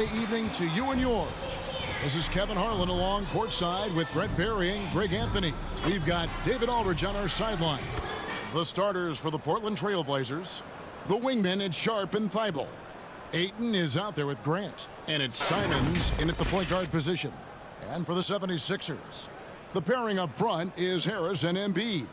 Evening to you and yours. This is Kevin Harlan along courtside with Brent Barry and Greg Anthony. We've got David Aldridge on our sideline. The starters for the Portland Trail Blazers. The wingmen at Sharp and Thibault. Ayton is out there with Grant. And it's Simons in at the point guard position. And for the 76ers, the pairing up front is Harris and Embiid.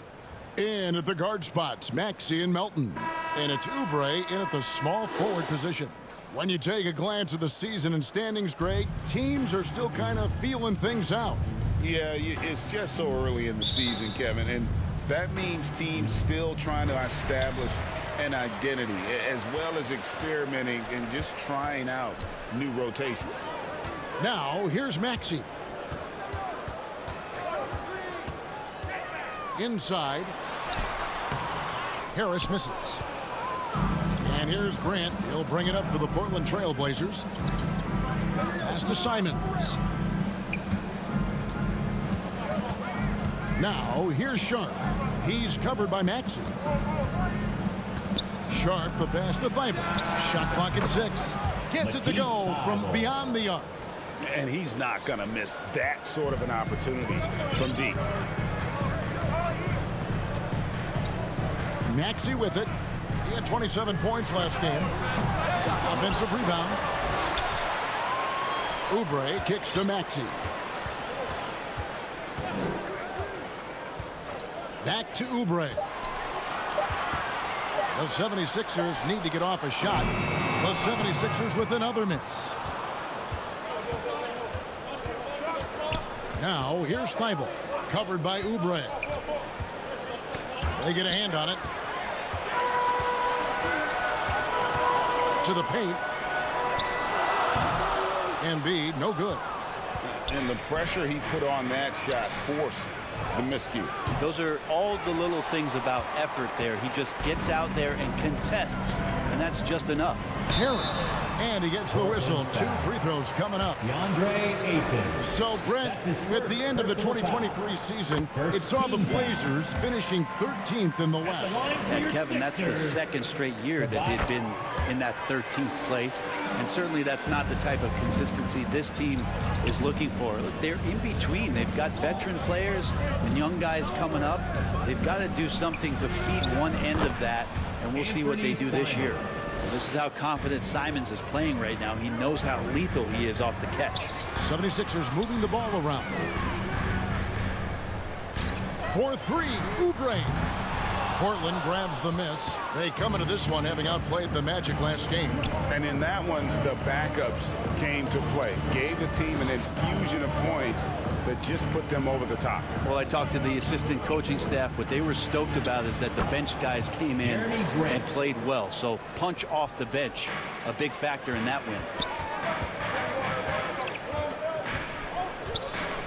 In at the guard spots, Maxey and Melton. And it's Oubre in at the small forward position. When you take a glance at the season and standings, Greg, teams are still kind of feeling things out. Yeah, it's just so early in the season, Kevin, and that means teams still trying to establish an identity as well as experimenting and just trying out new rotations. Now, here's Maxey. Inside. Harris misses. And here's Grant. He'll bring it up for the Portland Trail Blazers. Pass to Simons. Now, here's Sharp. He's covered by Maxey. Sharp, the pass to Thibault. Shot clock at 6. Gets it to go from beyond the arc. And he's not going to miss that sort of an opportunity from deep. Maxey with it. He had 27 points last game. Offensive rebound. Oubre kicks to Maxey. Back to Oubre. The 76ers need to get off a shot. The 76ers with another miss. Now here's Thibault. Covered by Oubre. They get a hand on it. To the paint. Embiid, no good. And the pressure he put on that shot forced the miscue. Those are all the little things about effort there. He just gets out there and contests, and that's just enough. Harris, and he gets the whistle. 2 free throws coming up. So, Brent, at the end of the 2023 season, it saw the Blazers finishing 13th in the West. And, Kevin, that's the second straight year that they've been in that 13th place. And certainly that's not the type of consistency this team is looking for. Look, they're in between. They've got veteran players and young guys coming up. They've got to do something to feed one end of that, and we'll see what they do this year. This is how confident Simons is playing right now. He knows how lethal he is off the catch. 76ers moving the ball around. For 3, Oubre. Portland grabs the miss. They come into this one having outplayed the Magic last game. And in that one, the backups came to play. Gave the team an infusion of points that just put them over the top. Well, I talked to the assistant coaching staff. What they were stoked about is that the bench guys came in and played well. So punch off the bench, a big factor in that win.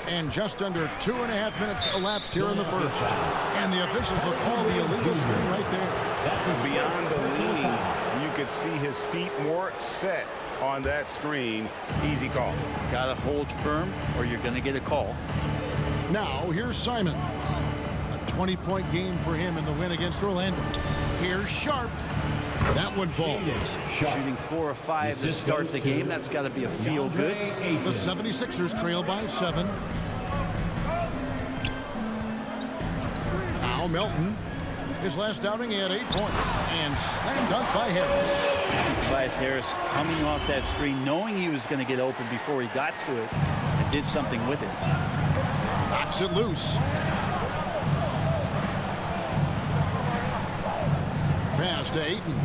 And just under 2.5 minutes elapsed here in the first. And the officials will call the illegal screen right there. Beyond the leaning, you could see his feet more set on that screen. Easy call. Got to hold firm or you're going to get a call. Now here's Simons. A 20-point game for him in the win against Orlando. Here's Sharp. That one falls. Shooting 4 or 5 to start the game. That's got to be a feel good. The 76ers trail by 7. Now Melton. His last outing, he had 8 points. And slam dunk by Harris. Tobias Harris coming off that screen, knowing he was going to get open before he got to it, and did something with it. Knocks it loose. Pass to Ayton.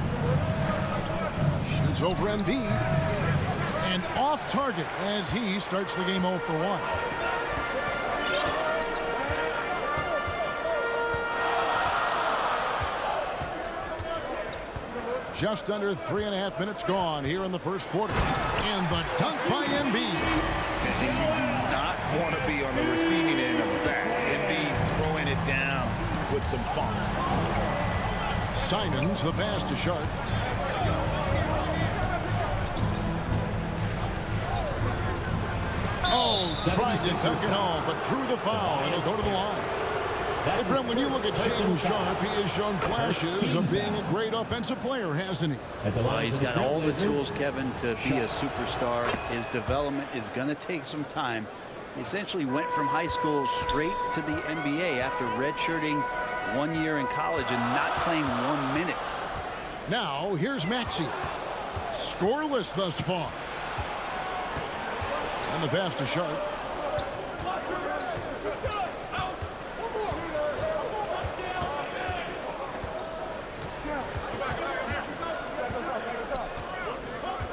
Shoots over Embiid. And off target as he starts the game 0 for 1. Just under 3.5 minutes gone here in the first quarter. And the dunk by Embiid. And you do not want to be on the receiving end of that. Embiid throwing it down with some fun. Simons, the pass to Sharp. Oh, tried to dunk it home, but drew the foul, and he'll go to the line. Hey, Brent, when you look at Shaden Sharp, he has shown flashes of being a great offensive player, hasn't he? Well, he's got all the tools, Kevin, to be a superstar. His development is going to take some time. He essentially went from high school straight to the NBA after redshirting 1 year in college and not playing 1 minute. Now, here's Maxey. Scoreless thus far. And the pass to Sharp.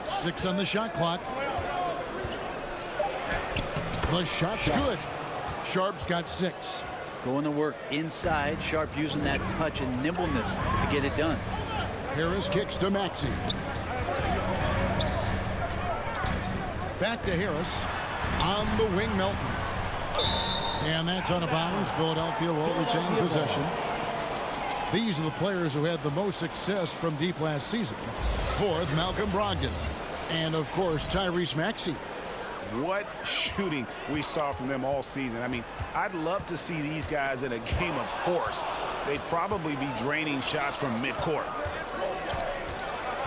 Six on the shot clock. The shot's good. Sharp's got 6. Going to work inside. Sharp using that touch and nimbleness to get it done. Harris kicks to Maxey. Back to Harris. On the wing, Melton. And that's out of bounds. Philadelphia will retain possession. These are the players who had the most success from deep last season. Fourth, Malcolm Brogdon. And, of course, Tyrese Maxey. What shooting we saw from them all season. I mean, I'd love to see these guys in a game of horse. They'd probably be draining shots from midcourt.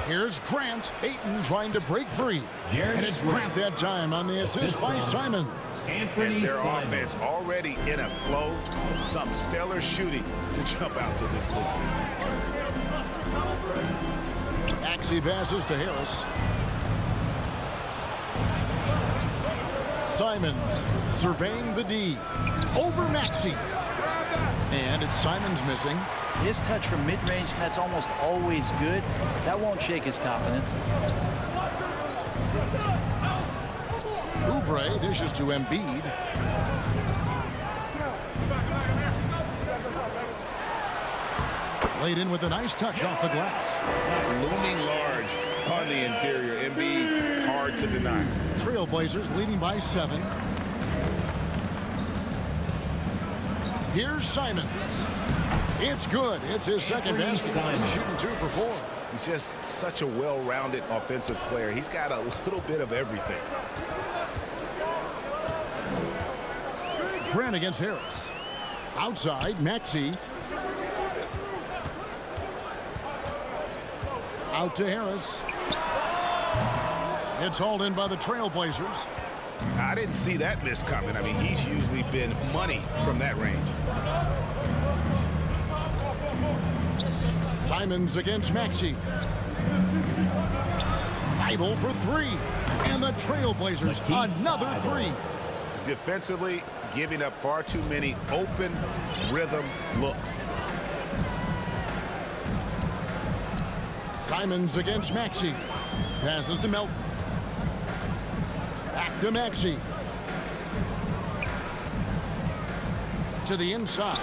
Here's Grant. Ayton trying to break free. And it's Grant that time on the assist by Simon. And their offense already in a flow. Some stellar shooting to jump out to this league. Maxey passes to Harris. Simons surveying the D. Over Maxey. And it's Simons missing. His touch from mid-range, that's almost always good. That won't shake his confidence. Oubre dishes to Embiid. Laid in with a nice touch off the glass. Looming large on the interior. Embiid, hard to deny. Trailblazers leading by 7. Here's Simons. It's good. It's his second basket. He's shooting 2 for 4. He's just such a well-rounded offensive player. He's got a little bit of everything. Grant against Harris. Outside, Maxey. Out to Harris. It's hauled in by the Trailblazers. I didn't see that miss coming. I mean, he's usually been money from that range. Simons against Maxey. Feibel for 3. And the Trailblazers, another 3. Defensively, giving up far too many open rhythm looks. Simons against Maxey. Passes to Melton. Back to Maxey. To the inside.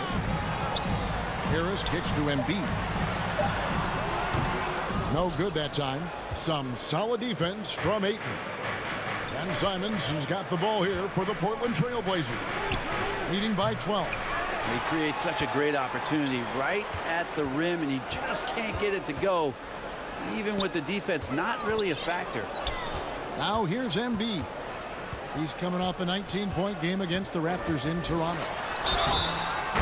Harris kicks to Embiid. No good that time. Some solid defense from Ayton. And Simons has got the ball here for the Portland Trailblazers. Leading by 12. He creates such a great opportunity right at the rim, and he just can't get it to go. Even with the defense not really a factor. Now here's Embiid. He's coming off a 19-point game against the Raptors in Toronto.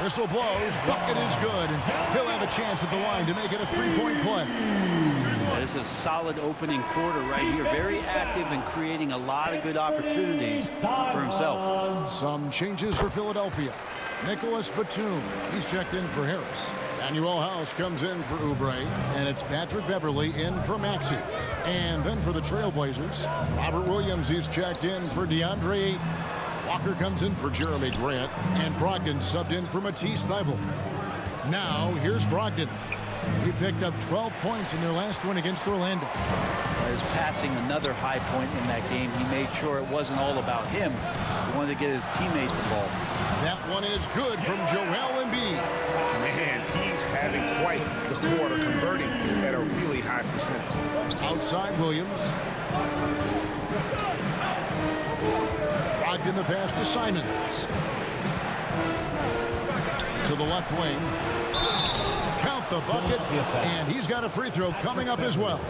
Whistle blows. Bucket is good. And he'll have a chance at the line to make it a 3-point play. That is a solid opening quarter right here. Very active and creating a lot of good opportunities for himself. Some changes for Philadelphia. Nicholas Batum. He's checked in for Harris. Daniel House comes in for Oubre. And it's Patrick Beverley in for Maxey. And then for the Trailblazers, Robert Williams, he's checked in for DeAndre Ayton. Walker comes in for Jeremy Grant. And Brogdon subbed in for Matisse Thybulle. Now, here's Brogdon. He picked up 12 points in their last one against Orlando. His passing another high point in that game. He made sure it wasn't all about him. He wanted to get his teammates involved. That one is good from Joel Embiid. Man, he's having quite the quarter, converting at a really high percentage. Outside Williams. Brogdon the pass to Simons. To the left wing. Count the bucket, and he's got a free throw coming up as well.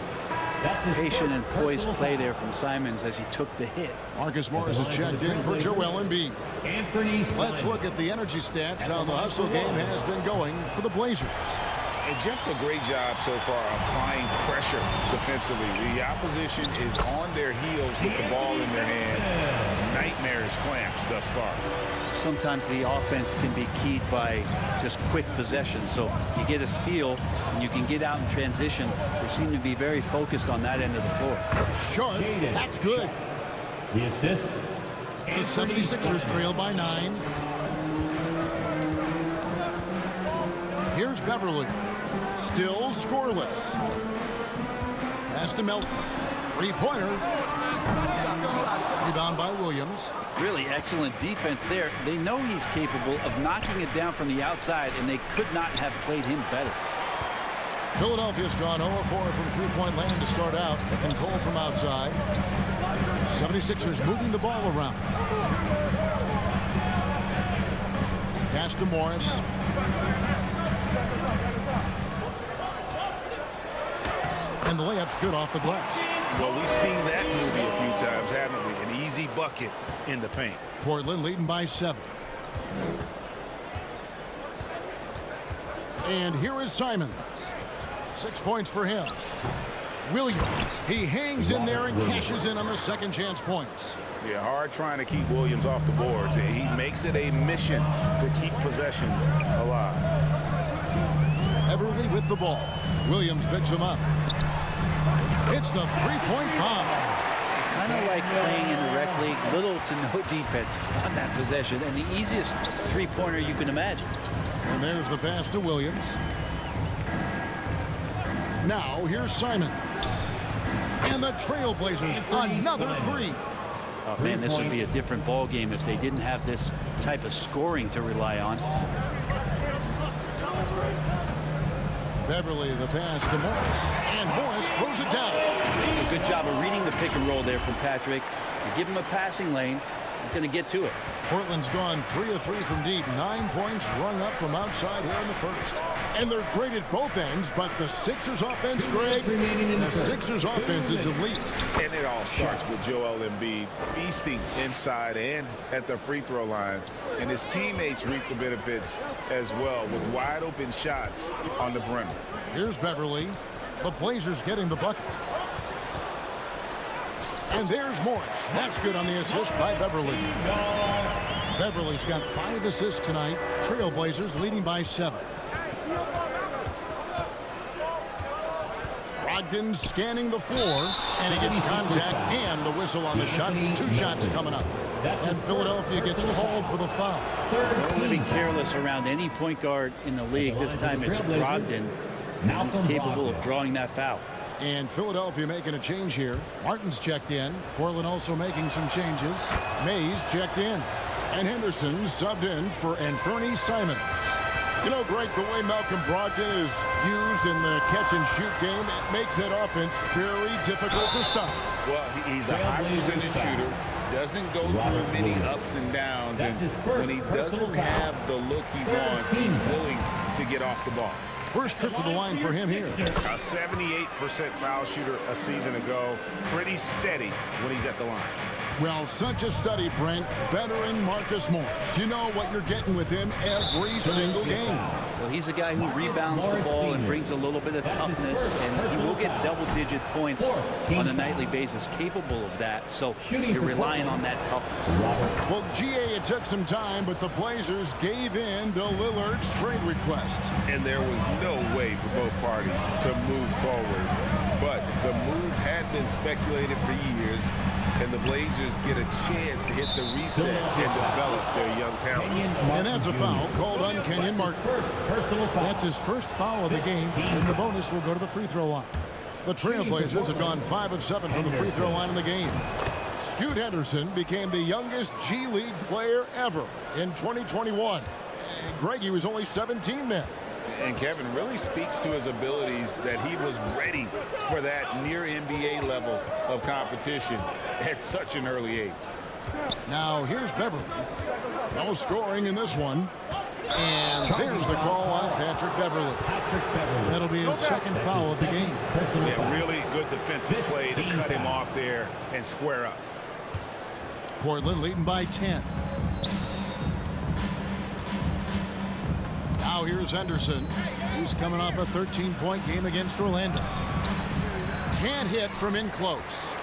Patient and poised play there from Simons as he took the hit. Marcus Morris is checked in for Joel Embiid. Let's look at the energy stats, how the hustle game has been going for the Blazers. And just a great job so far applying pressure defensively. The opposition is on their heels with the ball in their hand. Nightmares clamps thus far. Sometimes the offense can be keyed by just quick possession. So you get a steal and you can get out in transition. They seem to be very focused on that end of the floor. Short, that's good. The assist. The 76ers trail by 9. Here's Beverly. Still scoreless. Pass to Melton. Three-pointer. Rebound by Williams. Really excellent defense there. They know he's capable of knocking it down from the outside, and they could not have played him better. Philadelphia's gone 0-4 from three-point land to start out. Looking cold from outside. 76ers moving the ball around. Pass to Morris. And the layup's good off the glass. Well, we've seen that movie a few times, haven't we? An easy bucket in the paint. Portland leading by 7. And here is Simons. 6 points for him. Williams, he hangs in there and cashes in on the second chance points. Yeah, hard trying to keep Williams off the boards. He makes it a mission to keep possessions alive. Everly with the ball. Williams picks him up. It's the three-point bomb. Kind of like playing in the rec league, little to no defense on that possession, and the easiest three-pointer you can imagine. And there's the pass to Williams. Now here's Simons. And the Trailblazers, another three. Oh, man, this would be a different ball game if they didn't have this type of scoring to rely on. Beverly, the pass to Morris. And Morris throws it down. A good job of reading the pick and roll there from Patrick. You give him a passing lane, he's going to get to it. Portland's gone 3 of 3 from deep. 9 points rung up from outside here in the first. And they're great at both ends, but the Sixers offense, Greg, the Sixers offense is elite. And it all starts with Joel Embiid feasting inside and at the free throw line. And his teammates reap the benefits as well with wide open shots on the perimeter. Here's Beverly. The Blazers getting the bucket. And there's Morris. That's good on the assist by Beverly. Beverly's got 5 assists tonight. Trailblazers leading by 7. Brogdon scanning the floor, and he gets contact and the whistle on the shot. 2 shots coming up. And Philadelphia gets called for the foul. Don't want to be careless around any point guard in the league. This time it's Brogdon. He's capable of drawing that foul. And Philadelphia making a change here. Martin's checked in. Portland also making some changes. Mays checked in. And Henderson subbed in for Anthony Simons. You know, Greg, the way Malcolm Brogdon is used in the catch-and-shoot game, it makes that offense very difficult to stop. Well, he's a high percentage shooter. Doesn't go through many ups and downs. And when he doesn't have the look he wants, he's willing to get off the ball. First trip to the line for him here. A 78% foul shooter a season ago. Pretty steady when he's at the line. Well, such a study, Brent. Veteran Marcus Morris. You know what you're getting with him every single game. Well, he's a guy who rebounds the ball and brings a little bit of toughness, and he will get double-digit points on a nightly basis, capable of that. So you're relying on that toughness. Well, GA, it took some time, but the Blazers gave in to Lillard's trade request. And there was no way for both parties to move forward. But the move had been speculated for years, and the Blazers get a chance to hit the reset and develop their young talent. And that's a foul called on Kenyon Martin. That's his first foul of the game, and the bonus will go to the free throw line. The Trailblazers have gone 5 of 7 from the free throw line in the game. Scoot Henderson became the youngest G League player ever in 2021. Greg, he was only 17 then. And Kevin really speaks to his abilities that he was ready for that near NBA level of competition at such an early age. Now here's Beverly. No scoring in this one. And there's the call on Patrick Beverly. That'll be his second foul of the game. Yeah, really good defensive play to cut him off there and square up. Portland leading by 10. Now here's Henderson. He's coming off a 13-point game against Orlando. Can't hit from in close.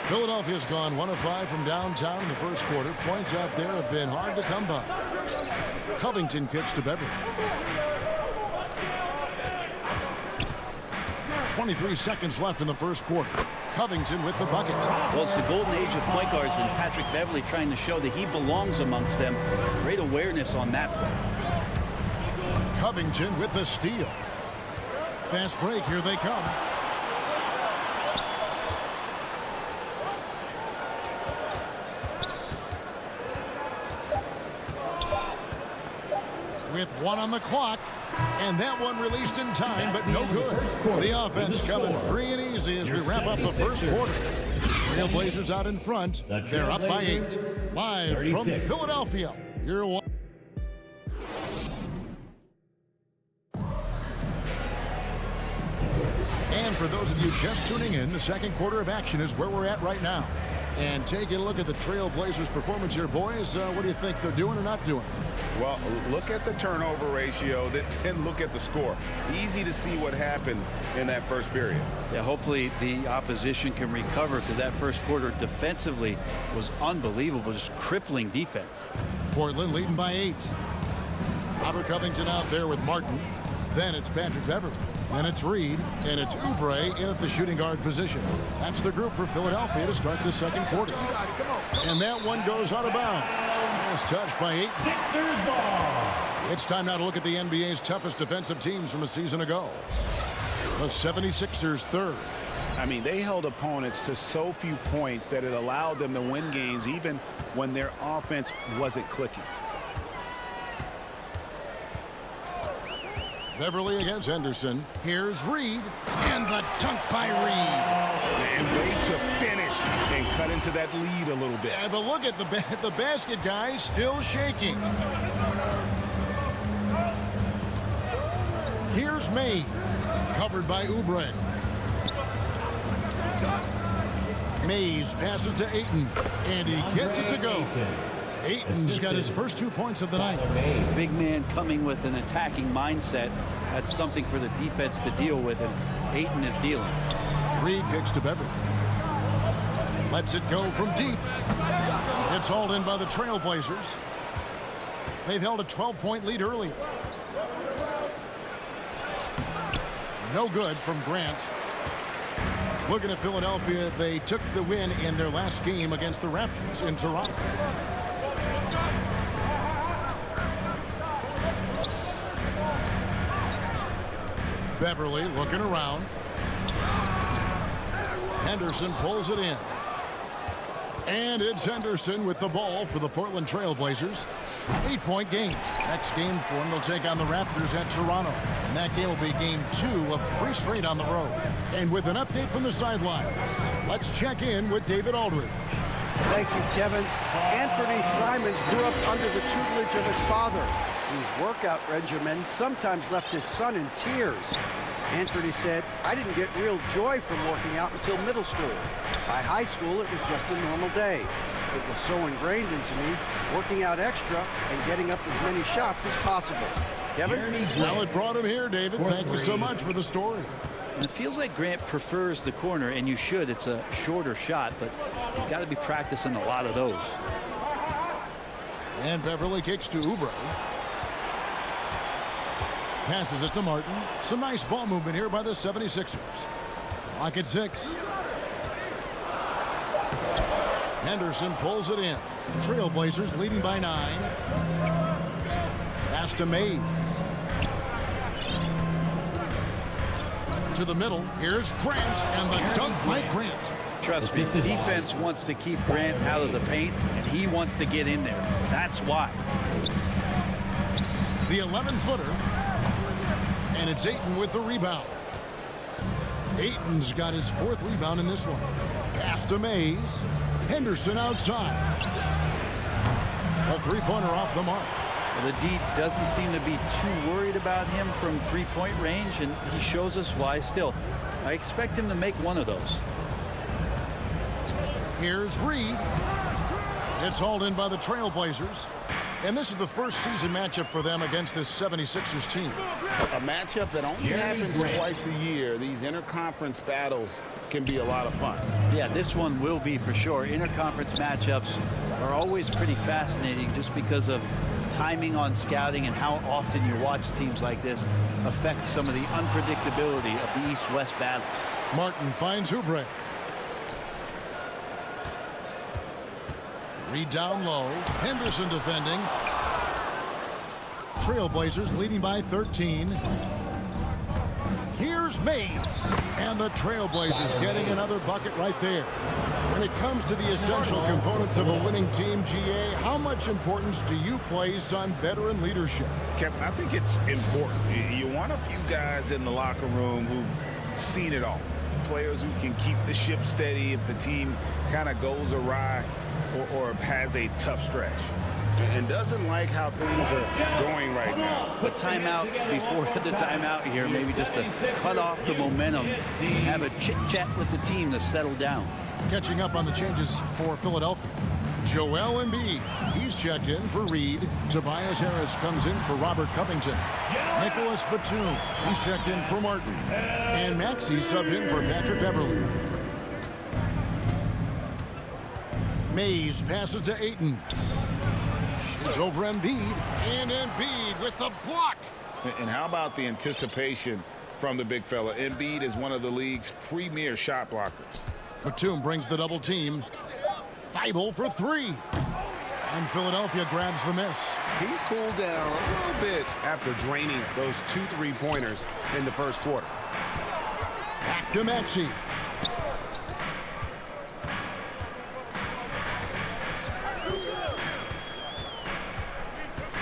Philadelphia's gone 1 of 5 from downtown in the first quarter. Points out there have been hard to come by. Covington kicks to Beverly. 23 seconds left in the first quarter. Covington with the bucket. Well, it's the golden age of point guards, and Patrick Beverly trying to show that he belongs amongst them. Great awareness on that play. Covington with the steal. Fast break. Here they come. With 1 on the clock, and that one released in time, but no good. The offense coming free and easy as we wrap up the first quarter. Trailblazers out in front. They're up by 8. Live from Philadelphia. You're one. And for those of you just tuning in, the second quarter of action is where we're at right now. And taking a look at the Trailblazers' performance here, boys. What do you think they're doing or not doing? Well, look at the turnover ratio, then look at the score. Easy to see what happened in that first period. Yeah, hopefully the opposition can recover, because that first quarter defensively was unbelievable, just crippling defense. Portland leading by 8. Robert Covington out there with Martin. Then it's Patrick Beverly. Then it's Reed. And it's Oubre in at the shooting guard position. That's the group for Philadelphia to start the second quarter. And that one goes out of bounds. Nice touch by Ayton. Sixers ball. It's time now to look at the NBA's toughest defensive teams from a season ago. The 76ers third. I mean, they held opponents to so few points that it allowed them to win games even when their offense wasn't clicking. Beverly against Henderson. Here's Reed. And the dunk by Reed. And way to finish and cut into that lead a little bit. Yeah, but look at the basket, guys, still shaking. Here's Mays. Covered by Oubre. Mays passes to Ayton. And he gets it to go. Ayton's got his first 2 points of the night. Big man coming with an attacking mindset. That's something for the defense to deal with, and Ayton is dealing. Reed kicks to Beverly. Lets it go from deep. It's hauled in by the Trailblazers. They've held a 12-point lead earlier. No good from Grant. Looking at Philadelphia, they took the win in their last game against the Raptors in Toronto. Beverly looking around. Henderson pulls it in. And it's Henderson with the ball for the Portland Trailblazers. 8-point game. Next game for them, they'll take on the Raptors at Toronto. And that game will be game 2 of 3 straight on the road. And with an update from the sidelines, let's check in with David Aldridge. Thank you, Kevin. Anthony Simons grew up under the tutelage of his father, whose workout regimen sometimes left his son in tears. Anthony said, "I didn't get real joy from working out until middle school. By high school, it was just a normal day. It was so ingrained into me, working out extra and getting up as many shots as possible." Kevin? Well, it brought him here, David. Thank you so much for the story. It feels like Grant prefers the corner, and you should. It's a shorter shot, but he's got to be practicing a lot of those. And Beverly kicks to Oubre. Passes it to Martin. Some nice ball movement here by the 76ers. Clock at 6. Henderson pulls it in. Trailblazers leading by 9. Pass to Mays. To the middle. Here's Grant, and the dunk by Grant. Trust me, defense wants to keep Grant out of the paint, and he wants to get in there. That's why. The 11-footer. And it's Ayton with the rebound. Ayton's got his 4th rebound in this one. Pass to Mays. Henderson outside. A 3-pointer off the mark. The D doesn't seem to be too worried about him from three-point range, and he shows us why still. I expect him to make one of those. Here's Reed. It's hauled in by the Trailblazers. And this is the first season matchup for them against this 76ers team. A matchup that only happens twice a year. These interconference battles can be a lot of fun. Yeah, this one will be for sure. Interconference matchups are always pretty fascinating just because of timing on scouting and how often you watch teams like this affect some of the unpredictability of the East-West battle. Martin finds Oubre. Reed down low. Henderson defending. Trailblazers leading by 13. Here's Mays. And the Trailblazers getting another bucket right there. When it comes to the essential components of a winning team, GA, how much importance do you place on veteran leadership? Kevin, I think it's important. You want a few guys in the locker room who've seen it all. Players who can keep the ship steady if the team kind of goes awry or has a tough stretch and doesn't like how things are going right now. A timeout before the timeout here, maybe just to cut off the momentum, have a chit-chat with the team to settle down. Catching up on the changes for Philadelphia. Joel Embiid, he's checked in for Reed. Tobias Harris comes in for Robert Covington. Nicholas Batum, he's checked in for Martin. And Maxey subbed in for Patrick Beverly. Mays passes to Ayton. Shoots over Embiid. And Embiid with the block. And how about the anticipation from the big fella? Embiid is one of the league's premier shot blockers. Batum brings the double team. Thibault for three. And Philadelphia grabs the miss. He's cooled down a little bit after draining those 2 3-pointers in the first quarter. Back to Maxey.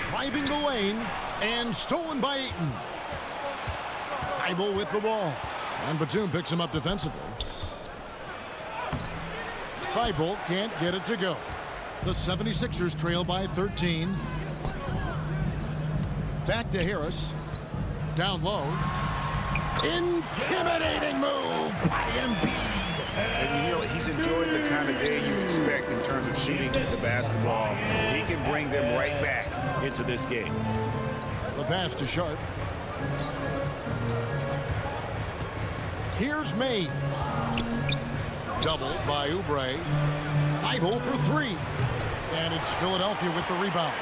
Driving the lane and stolen by Ayton. Thibault with the ball. And Batum picks him up defensively. Thibault can't get it to go. The 76ers trail by 13. Back to Harris. Down low. Intimidating move by Embiid. And you know, he's enjoyed the kind of day you expect in terms of shooting the basketball. He can bring them right back into this game. The pass to Sharp. Here's Mays. Doubled by Oubre. Thibault for three. And it's Philadelphia with the rebound.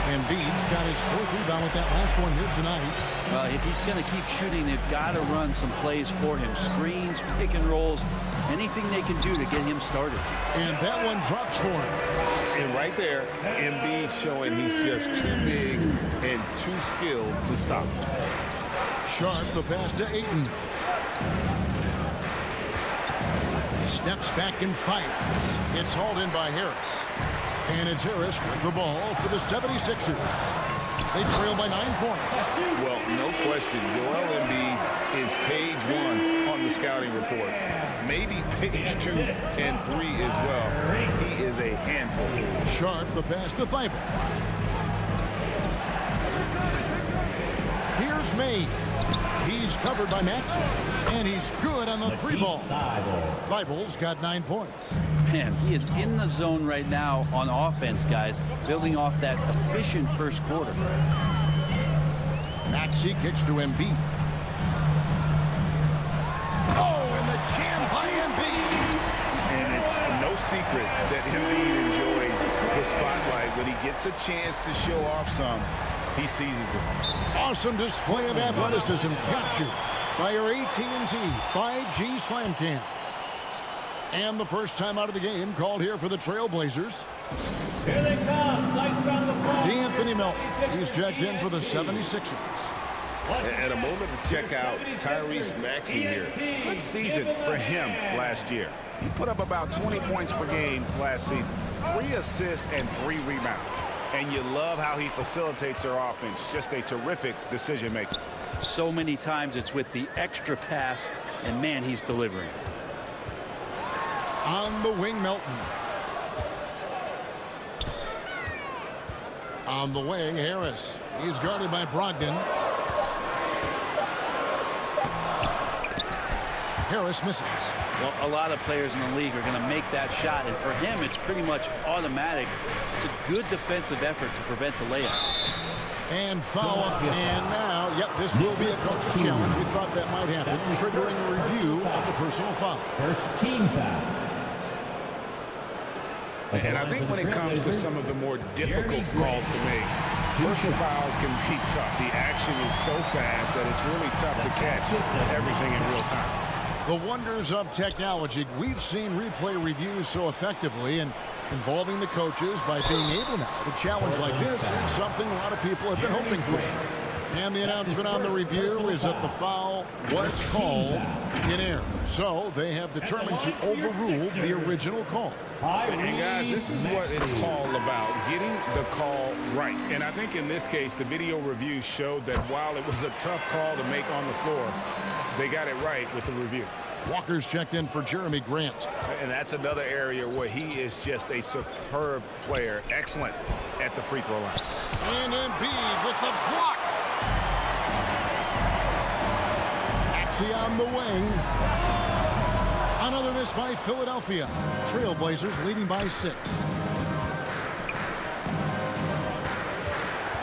Embiid's got his 4th rebound with that last one here tonight. Well, if he's going to keep shooting, they've got to run some plays for him. Screens, pick and rolls, anything they can do to get him started. And that one drops for him. And right there, Embiid showing he's just too big and too skilled to stop. Sharp, the pass to Ayton. Steps back and fires. It's hauled in by Harris. And it's Harris with the ball for the 76ers. They trail by 9 points. Well, no question, Joel Embiid is page 1 on the scouting report. Maybe page 2 and 3 as well. He is a handful. Sharp, the pass to Thibault. Here's Mays. He's covered by Maxey. And he's good on the 3 ball. Thibault's got 9 points. Man, he is in the zone right now on offense, guys, building off that efficient first quarter. Maxey kicks to Embiid. Oh, and the jam by Embiid. And it's no secret that Embiid enjoys the spotlight. When he gets a chance to show off some, he seizes it. Awesome display of athleticism captured by our AT&T 5G Slam Cam. And the first time out of the game called here for the Trailblazers. Here they come. Nice round of applause. Anthony Melton. He's checked in for the 76ers. And a moment to check out Tyrese Maxey here. Good season for him last year. He put up about 20 points per game last season. 3 assists and 3 rebounds. And you love how he facilitates their offense. Just a terrific decision maker. So many times it's with the extra pass, and man, he's delivering. On the wing, Melton. On the wing, Harris. He's guarded by Brogdon. Harris misses. Well, a lot of players in the league are going to make that shot, and for him, it's pretty much automatic. It's a good defensive effort to prevent the layup. And foul. And now, yep, this will be a coach's challenge. We thought that might happen, triggering a review of the personal foul. First team foul. And I think when it comes to some of the more difficult calls to make, personal fouls can be tough. The action is so fast that it's really tough to catch everything in real time. The wonders of technology. We've seen replay reviews so effectively, and involving the coaches by being able now to challenge like this is something a lot of people have been hoping for. And the announcement on the review is that the foul was called in error. So they have determined to overrule the original call. And guys, this is what it's all about, getting the call right. And I think in this case, the video review showed that while it was a tough call to make on the floor, they got it right with the review. Walker's checked in for Jeremy Grant. And that's another area where he is just a superb player. Excellent at the free throw line. And Embiid with the block. Maxey on the wing. Another miss by Philadelphia. Trailblazers leading by 6.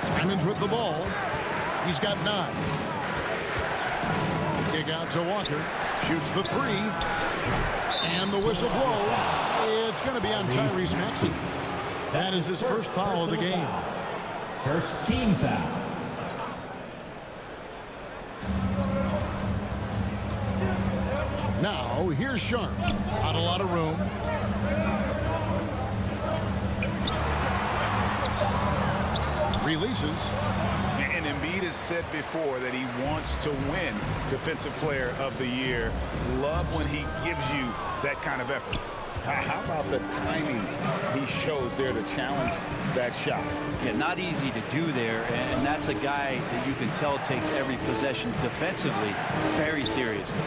Simons with the ball. He's got 9. The kick out to Walker. Shoots the 3. And the whistle blows. It's going to be on Tyrese Maxey. That is his first foul of the game. First team foul. Now, here's Sharp. Not a lot of room. Releases. And Embiid has said before that he wants to win Defensive Player of the Year. Love when he gives you that kind of effort. How about the timing he shows there to challenge that shot? Yeah, not easy to do there, and that's a guy that you can tell takes every possession defensively very seriously.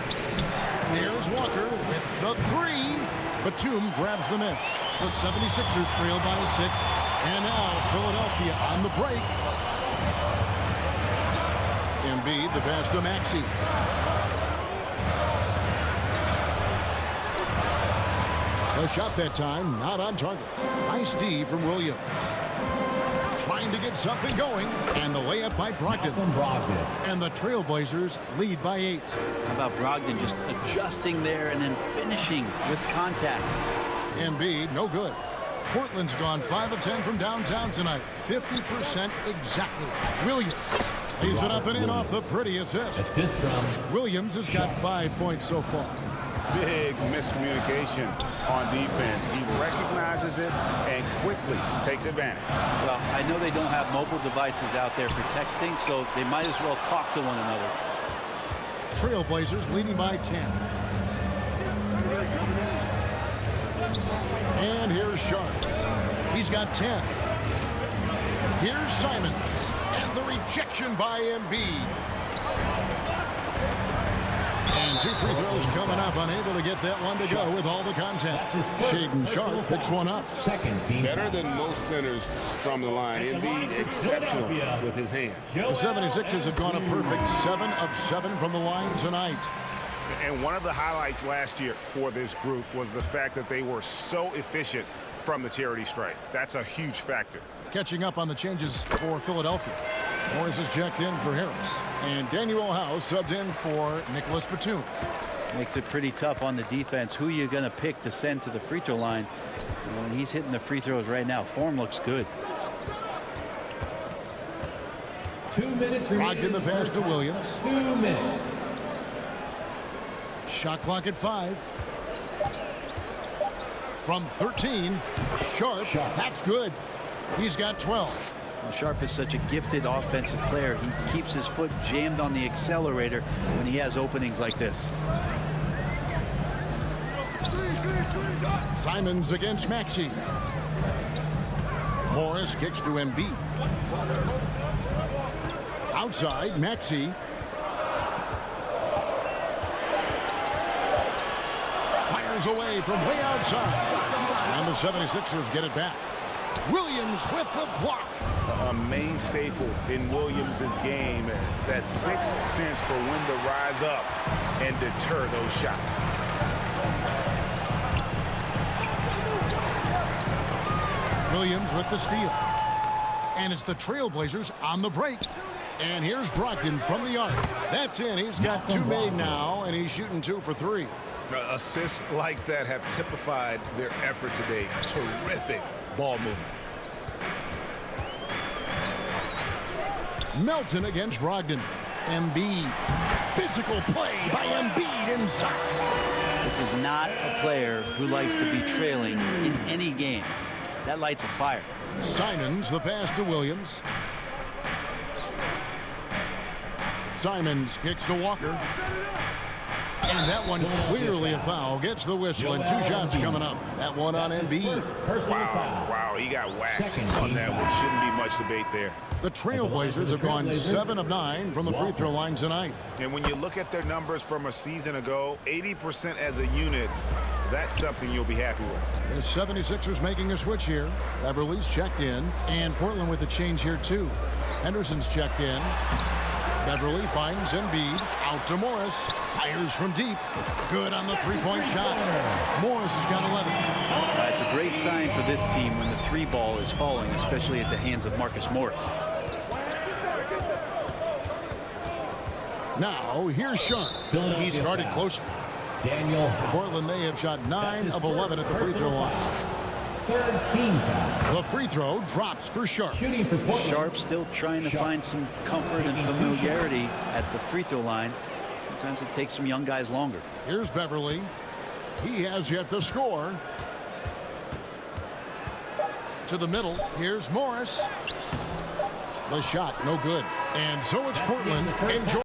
There's Walker with the 3. Batum grabs the miss. The 76ers trail by 6. And now Philadelphia on the break. Embiid, the pass to Maxey. The shot that time, not on target. Nice D from Williams. Trying to get something going, and the layup by Brogdon. And the Trailblazers lead by 8. How about Brogdon just adjusting there and then finishing with contact? Embiid, no good. Portland's gone 5 of 10 from downtown tonight. 50% exactly. Williams lays it up and in off the pretty assist. Williams has got 5 points so far. Big miscommunication on defense. He recognizes it and quickly takes advantage. Well, I know they don't have mobile devices out there for texting, so they might as well talk to one another. Trailblazers leading by 10. And here's Sharp. He's got 10. Here's Simons. And the rejection by Embiid. And 2 free throws coming up. Unable to get that one to go with all the contact. Shaedon Sharp picks one up. Better than most centers from the line. Embiid exceptional with his hands. The 76ers have gone a perfect 7 of 7 from the line tonight. And one of the highlights last year for this group was the fact that they were so efficient from the charity stripe. That's a huge factor. Catching up on the changes for Philadelphia. Morris is checked in for Harris. And Daniel House subbed in for Nicholas Batum. Makes it pretty tough on the defense. Who you going to pick to send to the free throw line? Well, he's hitting the free throws right now. Form looks good. 2 minutes remaining. Brogdon the pass to Williams. 2 minutes. Shot clock at 5. From 13, Sharp. That's good. He's got 12. Well, Sharp is such a gifted offensive player. He keeps his foot jammed on the accelerator when he has openings like this. Simons against Maxey. Morris kicks to Embiid. Outside, Maxey. Fires away from way outside. And the 76ers get it back. Williams with the block. A main staple in Williams' game, that sixth sense for when to rise up and deter those shots. Williams with the steal. And it's the Trailblazers on the break. And here's Brogdon from the arc. That's in. He's got 2 made now, and he's shooting 2 for 3. Assists like that have typified their effort today. Terrific ball movement. Melton against Brogdon. Embiid. Physical play by Embiid inside. This is not a player who likes to be trailing in any game. That lights a fire. Simons the pass to Williams. Simons kicks to Walker. And that one clearly a foul. Gets the whistle and 2 shots coming up. That one on Embiid. Wow, he got whacked on that one. Shouldn't be much debate there. The Trailblazers have gone 7 of 9 from the free throw line tonight. And when you look at their numbers from a season ago, 80% as a unit, that's something you'll be happy with. The 76ers making a switch here. Beverly's checked in, and Portland with a change here too. Henderson's checked in. Beverly finds Embiid. Out to Morris. Fires from deep. Good on the three-point shot. Morris has got 11. It's a great sign for this team when the 3 ball is falling, especially at the hands of Marcus Morris. Now, here's Sean. He's guarded closer. Daniel. Portland, they have shot 9 of 11 at the free throw line. 3rd team foul. The free throw drops for Sharp. Shooting for Portland. Sharp still trying to find some comfort and familiarity at the free throw line. Sometimes it takes some young guys longer. Here's Beverly. He has yet to score. To the middle. Here's Morris. The shot, no good. And so it's Portland. Enjoy.